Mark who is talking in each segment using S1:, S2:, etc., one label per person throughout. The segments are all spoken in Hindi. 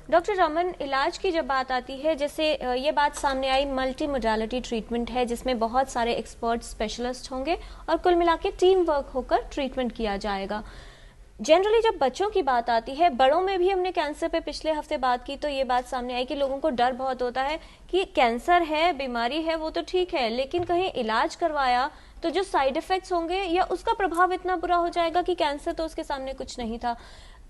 S1: डॉक्टर रमन, इलाज की जब बात आती है, जैसे ये बात सामने आई, मल्टी मोडालिटी ट्रीटमेंट है जिसमें बहुत सारे एक्सपर्ट स्पेशलिस्ट होंगे और कुल मिला के टीम वर्क होकर ट्रीटमेंट किया जाएगा। जनरली जब बच्चों की बात आती है, बड़ों में भी हमने कैंसर पे पिछले हफ्ते बात की तो ये बात सामने आई कि लोगों को डर बहुत होता है कि कैंसर है, बीमारी है, वो तो ठीक है, लेकिन कहीं इलाज करवाया तो जो साइड इफेक्ट्स होंगे या उसका प्रभाव इतना बुरा हो जाएगा कि कैंसर तो उसके सामने कुछ नहीं था।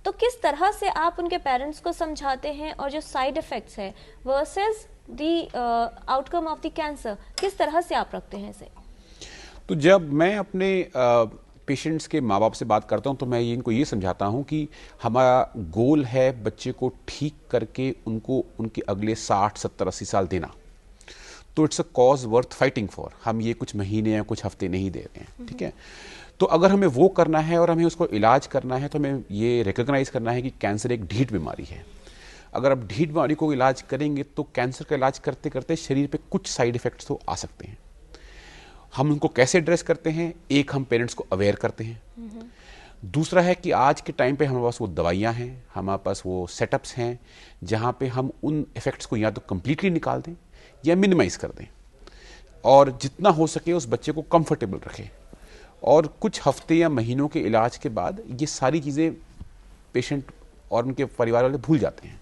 S1: तो किस तरह से आप उनके पेरेंट्स को समझाते हैं और जो साइड इफेक्ट्स है versus the outcome of the cancer, किस तरह से आप रखते हैं इसे?
S2: तो जब मैं अपने पेशेंट्स के माँ बाप से बात करता हूँ तो मैं इनको ये समझाता हूँ कि हमारा गोल है बच्चे को ठीक करके उनको उनके अगले 60, 70, 80 साल देना। तो it's a cause worth fighting for. हम ये कुछ महीने या कुछ हफ्ते नहीं दे रहे हैं, ठीक है। तो अगर हमें वो करना है और हमें उसको इलाज करना है तो हमें ये रिकॉग्नाइज करना है कि कैंसर एक ढीठ बीमारी है। अगर आप ढीठ बीमारी को इलाज करेंगे तो कैंसर का इलाज करते करते शरीर पे कुछ साइड इफेक्ट्स तो आ सकते हैं। हम उनको कैसे एड्रेस करते हैं? एक, हम पेरेंट्स को अवेयर करते हैं। दूसरा है कि आज के टाइम पे हमारे पास वो दवाइयाँ हैं, हमारे पास वो सेटअप्स हैं जहाँ पे हम उन इफेक्ट्स को या तो कम्प्लीटली निकाल दें या मिनिमाइज कर दें और जितना हो सके उस बच्चे को कंफर्टेबल रखें। और कुछ हफ्ते या महीनों के इलाज के बाद ये सारी चीज़ें पेशेंट और उनके परिवार वाले भूल जाते हैं,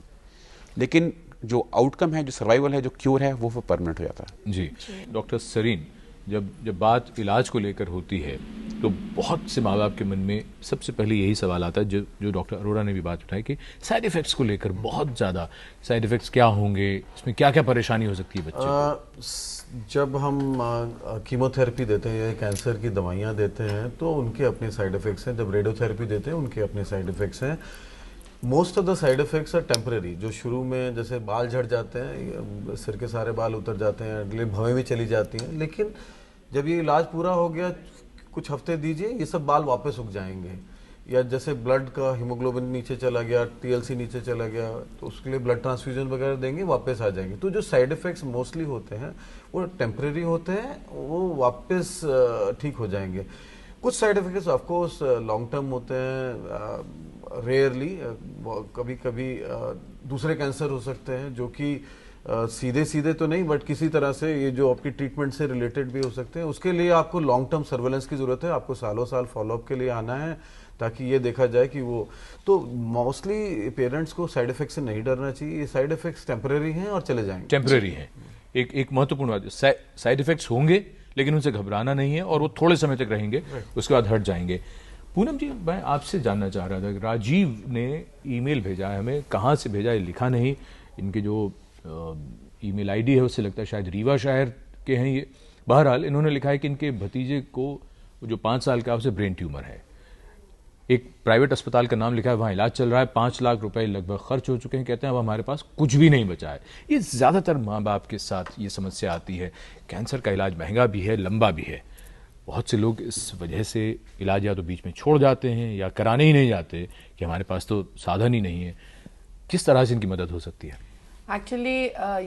S2: लेकिन जो आउटकम है, जो सर्वाइवल है, जो क्योर है, वो परमानेंट हो जाता है।
S3: जी डॉक्टर सरीन, जब बात इलाज को लेकर होती है तो बहुत से माँ बाप के मन में सबसे पहले यही सवाल आता है, जो डॉक्टर अरोड़ा ने भी बात उठाई कि साइड इफ़ेक्ट्स को लेकर बहुत ज़्यादा साइड इफ़ेक्ट्स क्या होंगे, इसमें क्या क्या परेशानी हो सकती है बच्चे को?
S4: जब हम कीमोथेरेपी देते हैं या कैंसर की दवाइयाँ देते हैं तो उनके अपने साइड इफ़ेक्ट्स हैं। जब रेडियोथेरेपी देते हैं उनके अपने साइड इफ़ेक्ट्स हैं। Most of the side effects are temporary. जो शुरू में जैसे बाल झड़ जाते हैं, सिर के सारे बाल उतर जाते हैं, भवें भी चली जाती हैं, लेकिन जब ये इलाज पूरा हो गया, कुछ हफ्ते दीजिए, ये सब बाल वापस उग जाएंगे। या जैसे ब्लड का हीमोग्लोबिन नीचे चला गया, टीएलसी नीचे चला गया, तो उसके लिए ब्लड ट्रांसफ्यूजन वगैरह देंगे, वापस आ जाएंगे। तो जो साइड इफ़ेक्ट्स मोस्टली होते हैं वो टेम्परेरी होते हैं, वो वापस ठीक हो जाएंगे। कुछ side effects of course long term होते हैं, रेयरली कभी कभी दूसरे कैंसर हो सकते हैं जो कि सीधे सीधे तो नहीं, बट किसी तरह से ये जो आपकी ट्रीटमेंट से रिलेटेड भी हो सकते हैं। उसके लिए आपको लॉन्ग टर्म सर्वेलेंस की जरूरत है, आपको सालों साल फॉलोअप के लिए आना है ताकि ये देखा जाए कि वो। तो मोस्टली पेरेंट्स को साइड इफेक्ट से नहीं डरना चाहिए। ये साइड इफेक्ट्स टेम्परेरी हैं और चले जाएंगे।
S3: टेम्परेरी हैं। एक महत्वपूर्ण बात, साइड इफेक्ट्स होंगे लेकिन उनसे घबराना नहीं है और वो थोड़े समय तक रहेंगे, उसके बाद हट जाएंगे। पूनम जी, मैं आपसे जानना चाह रहा था, राजीव ने ईमेल भेजा है हमें, कहाँ से भेजा है लिखा नहीं, इनके जो ईमेल आईडी है उससे लगता है शायद रीवा शहर के हैं ये। बहरहाल इन्होंने लिखा है कि इनके भतीजे को जो 5 साल का, उसे ब्रेन ट्यूमर है। एक प्राइवेट अस्पताल का नाम लिखा है, वहाँ इलाज चल रहा है, 5 लाख रुपए लगभग खर्च हो चुके हैं। कहते हैं अब हमारे पास कुछ भी नहीं बचा है। ये ज़्यादातर माँ बाप के साथ ये समस्या आती है। कैंसर का इलाज महंगा भी है, लंबा भी है। बहुत से लोग इस वजह से इलाज या तो बीच में छोड़ जाते हैं या कराने ही नहीं जाते कि हमारे पास तो साधन ही नहीं है। किस तरह से इनकी मदद हो सकती है?
S5: एक्चुअली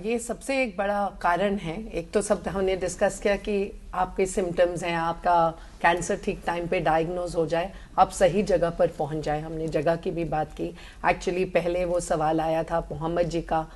S5: ये सबसे एक बड़ा कारण है। एक तो सब हमने डिस्कस किया कि आपके सिम्टम्स हैं, आपका कैंसर ठीक टाइम पे डायग्नोज हो जाए, आप सही जगह पर पहुंच जाए। हमने जगह की भी बात की। एक्चुअली पहले वो सवाल आया था मोहम्मद जी का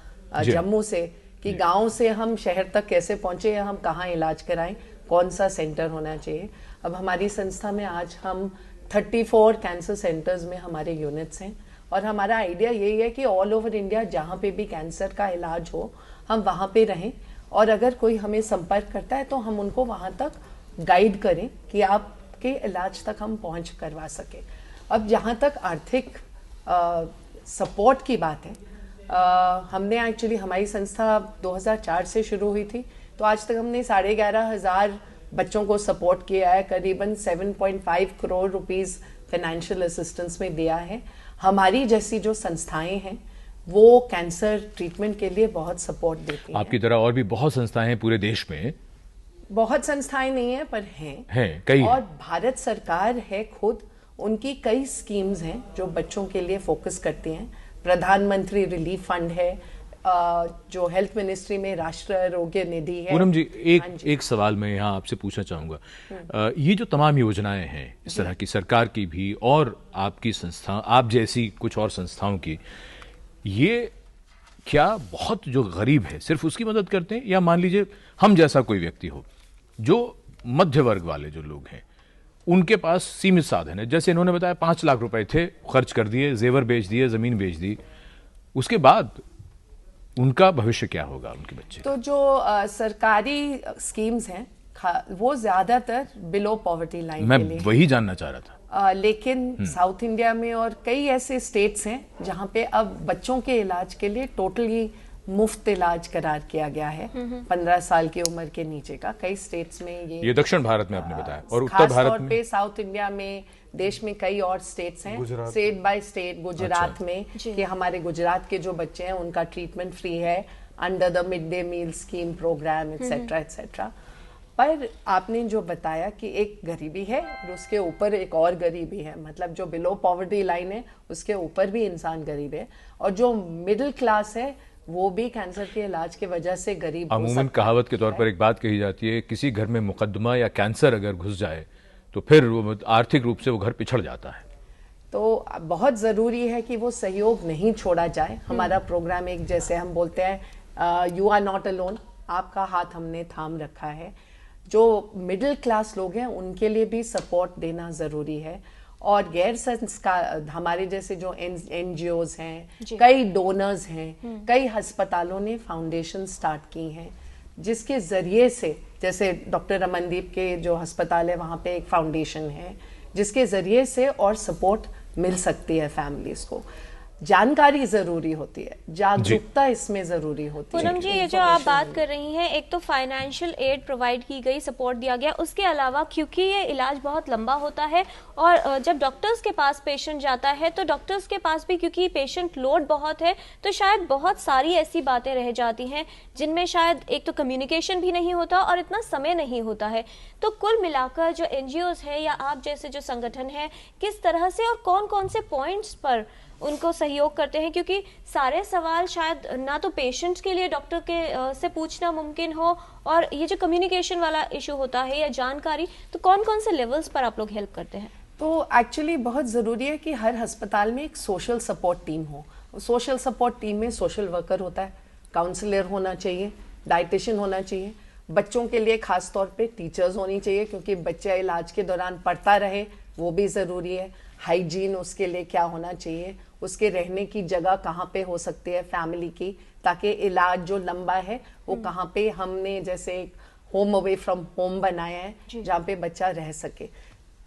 S5: जम्मू से कि गांव से हम शहर तक कैसे पहुंचे या हम कहाँ इलाज कराएं, कौन सा सेंटर होना चाहिए। अब हमारी संस्था में आज हम 34 कैंसर सेंटर्स में हमारे यूनिट्स हैं और हमारा आइडिया यही है कि ऑल ओवर इंडिया जहाँ पे भी कैंसर का इलाज हो हम वहाँ पे रहें, और अगर कोई हमें संपर्क करता है तो हम उनको वहाँ तक गाइड करें कि आपके इलाज तक हम पहुँच करवा सकें। अब जहाँ तक आर्थिक सपोर्ट की बात है, हमने एक्चुअली हमारी संस्था 2004 से शुरू हुई थी, तो आज तक हमने 11,500 बच्चों को सपोर्ट किया है। करीबन 7.5 करोड़ रुपीस फाइनेंशियल असिस्टेंस में दिया है। हमारी जैसी जो संस्थाएं हैं वो कैंसर ट्रीटमेंट के लिए बहुत सपोर्ट देती हैं।
S3: आपकी तरह और भी बहुत संस्थाएं हैं पूरे देश में।
S5: बहुत संस्थाएं नहीं है पर हैं
S3: कई।
S5: और भारत सरकार है खुद, उनकी कई स्कीम्स हैं जो बच्चों के लिए फोकस करती हैं। प्रधानमंत्री रिलीफ फंड है, जो हेल्थ मिनिस्ट्री में राष्ट्रीय आरोग्य निधि है।
S3: पूनम जी, एक सवाल मैं यहाँ आपसे पूछना चाहूँगा। ये जो तमाम योजनाएं हैं इस तरह की, सरकार की भी और आपकी संस्था, आप जैसी कुछ और संस्थाओं की, ये क्या बहुत जो गरीब है सिर्फ उसकी मदद करते हैं, या मान लीजिए हम जैसा कोई व्यक्ति हो, जो मध्य वर्ग वाले जो लोग हैं, उनके पास सीमित साधन है, जैसे इन्होंने बताया 5 लाख रुपए थे, खर्च कर दिए, जेवर बेच दिए, जमीन बेच दी, उसके बाद उनका भविष्य क्या होगा उनके बच्चे?
S5: तो जो सरकारी स्कीम्स हैं वो ज्यादातर बिलो पॉवर्टी लाइन
S3: मैं
S5: के लिए
S3: वही जानना चाह रहा था।
S5: लेकिन साउथ इंडिया में और कई ऐसे स्टेट्स हैं जहां पे अब बच्चों के इलाज के लिए टोटली मुफ्त इलाज करार किया गया है 15 साल की उम्र के नीचे का। कई स्टेट्स में ये
S3: दक्षिण भारत में आपने बताया, और उत्तर
S5: खास
S3: भारत
S5: तौर
S3: में?
S5: पे साउथ इंडिया में, देश में कई और स्टेट्स हैं, स्टेट बाय स्टेट। गुजरात में कि हमारे गुजरात के जो बच्चे हैं उनका ट्रीटमेंट फ्री है under the mid day meal scheme program etcetera etcetera. पर आपने जो बताया कि एक गरीबी है और उसके ऊपर एक और गरीबी है, मतलब जो बिलो पॉवर्टी लाइन है उसके ऊपर भी इंसान गरीब है, और जो मिडिल क्लास है वो भी कैंसर के इलाज की वजह से गरीब हो
S3: अमूमन
S5: सकता
S3: कहावत के तौर पर एक बात कही जाती है, किसी घर में मुकदमा या कैंसर अगर घुस जाए तो फिर वो आर्थिक रूप से वो घर पिछड़ जाता है।
S5: तो बहुत ज़रूरी है कि वो सहयोग नहीं छोड़ा जाए। हमारा प्रोग्राम एक, जैसे हम बोलते हैं यू आर नॉट अलोन, आपका हाथ हमने थाम रखा है। जो मिडिल क्लास लोग हैं उनके लिए भी सपोर्ट देना ज़रूरी है, और गैर संस्कार हमारे जैसे जो NGOs हैं, कई डोनर्स हैं, कई अस्पतालों ने फाउंडेशन स्टार्ट की हैं जिसके ज़रिए से, जैसे डॉक्टर रमनदीप के जो अस्पताल है वहाँ पे एक फाउंडेशन है जिसके ज़रिए से और सपोर्ट मिल सकती है फैमिलीज को। जानकारी जरूरी होती है, जागरूकता इसमें जरूरी होती है।
S1: पूनम जी, ये जो आप बात कर रही हैं, एक तो फाइनेंशियल एड प्रोवाइड की गई, सपोर्ट दिया गया, उसके अलावा क्योंकि ये इलाज बहुत लंबा होता है और जब डॉक्टर्स के पास पेशेंट जाता है तो डॉक्टर्स के पास भी क्योंकि पेशेंट लोड बहुत है तो शायद बहुत सारी ऐसी बातें रह जाती हैं जिनमें शायद एक तो कम्युनिकेशन भी नहीं होता और इतना समय नहीं होता है। तो कुल मिलाकर जो NGOs है या आप जैसे जो संगठन है, किस तरह से और कौन कौन से पॉइंट्स पर उनको सहयोग करते हैं, क्योंकि सारे सवाल शायद ना तो पेशेंट्स के लिए डॉक्टर के से पूछना मुमकिन हो, और ये जो कम्युनिकेशन वाला इशू होता है या जानकारी, तो कौन कौन से लेवल्स पर आप लोग हेल्प करते हैं?
S5: तो एक्चुअली बहुत ज़रूरी है कि हर अस्पताल में एक सोशल सपोर्ट टीम हो। सोशल सपोर्ट टीम में सोशल वर्कर होता है, काउंसलर होना चाहिए, डाइटिशियन होना चाहिए, बच्चों के लिए खास तौर पे टीचर्स होनी चाहिए क्योंकि बच्चा इलाज के दौरान पढ़ता रहे, वो भी ज़रूरी है। हाइजीन उसके लिए क्या होना चाहिए, उसके रहने की जगह कहाँ पे हो सकती है फैमिली की, ताकि इलाज जो लंबा है वो कहाँ पे, हमने जैसे एक होम अवे फ्रॉम होम बनाया है जहाँ पे बच्चा रह सके।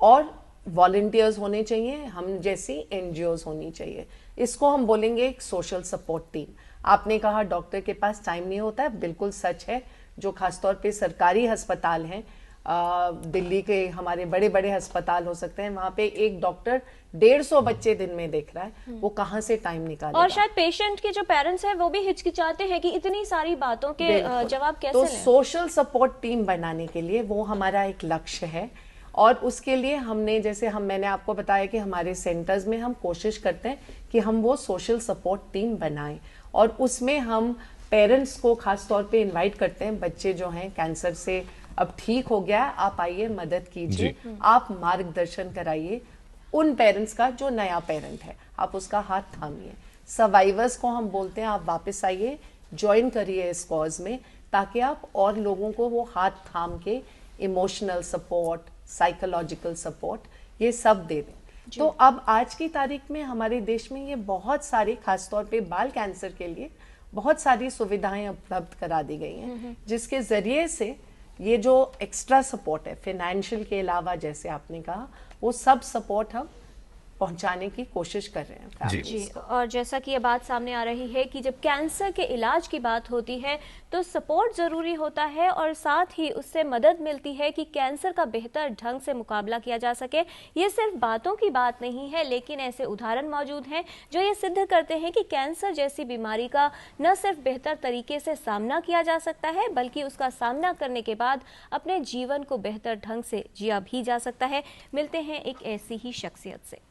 S5: और वॉलंटियर्स होने चाहिए, हम जैसी NGOs होनी चाहिए। इसको हम बोलेंगे एक सोशल सपोर्ट टीम। आपने कहा डॉक्टर के पास टाइम नहीं होता है, बिल्कुल सच है। जो खासतौर पे सरकारी अस्पताल हैं, दिल्ली के हमारे बड़े बड़े अस्पताल हो सकते हैं, वहाँ पे एक डॉक्टर 150 बच्चे दिन में देख रहा है, वो कहाँ से टाइम निकालेगा?
S1: और शायद पेशेंट के जो पेरेंट्स हैं वो भी हिचकिचाते हैं कि इतनी सारी बातों के जवाब कैसे
S5: तो
S1: लें?
S5: सोशल सपोर्ट टीम बनाने के लिए वो हमारा एक लक्ष्य है, और उसके लिए हमने, जैसे मैंने आपको बताया कि हमारे सेंटर्स में हम कोशिश करते हैं कि हम वो सोशल सपोर्ट टीम बनाएं, और उसमें हम पेरेंट्स को खास तौर पे इनवाइट करते हैं। बच्चे जो हैं कैंसर से अब ठीक हो गया, आप आइए, मदद कीजिए, आप मार्गदर्शन कराइए उन पेरेंट्स का जो नया पेरेंट है, आप उसका हाथ थामिए। सर्वाइवर्स को हम बोलते हैं, आप वापस आइए, ज्वाइन करिए इस कॉज में, ताकि आप और लोगों को वो हाथ थाम के इमोशनल सपोर्ट, साइकोलॉजिकल सपोर्ट, ये सब दे दें। तो अब आज की तारीख में हमारे देश में ये बहुत सारी, खासतौर पे बाल कैंसर के लिए बहुत सारी सुविधाएं उपलब्ध करा दी गई हैं, जिसके जरिए से ये जो एक्स्ट्रा सपोर्ट है फाइनेंशियल के अलावा, जैसे आपने कहा, वो सब सपोर्ट हम पहुंचाने की कोशिश कर रहे हैं फैमिलीज को।
S1: और जैसा कि ये बात सामने आ रही है कि जब कैंसर के इलाज की बात होती है तो सपोर्ट ज़रूरी होता है और साथ ही उससे मदद मिलती है कि कैंसर का बेहतर ढंग से मुकाबला किया जा सके। ये सिर्फ बातों की बात नहीं है, लेकिन ऐसे उदाहरण मौजूद हैं जो ये सिद्ध करते हैं कि कैंसर जैसी बीमारी का न सिर्फ बेहतर तरीके से सामना किया जा सकता है, बल्कि उसका सामना करने के बाद अपने जीवन को बेहतर ढंग से जिया भी जा सकता है। मिलते हैं एक ऐसी ही शख्सियत से।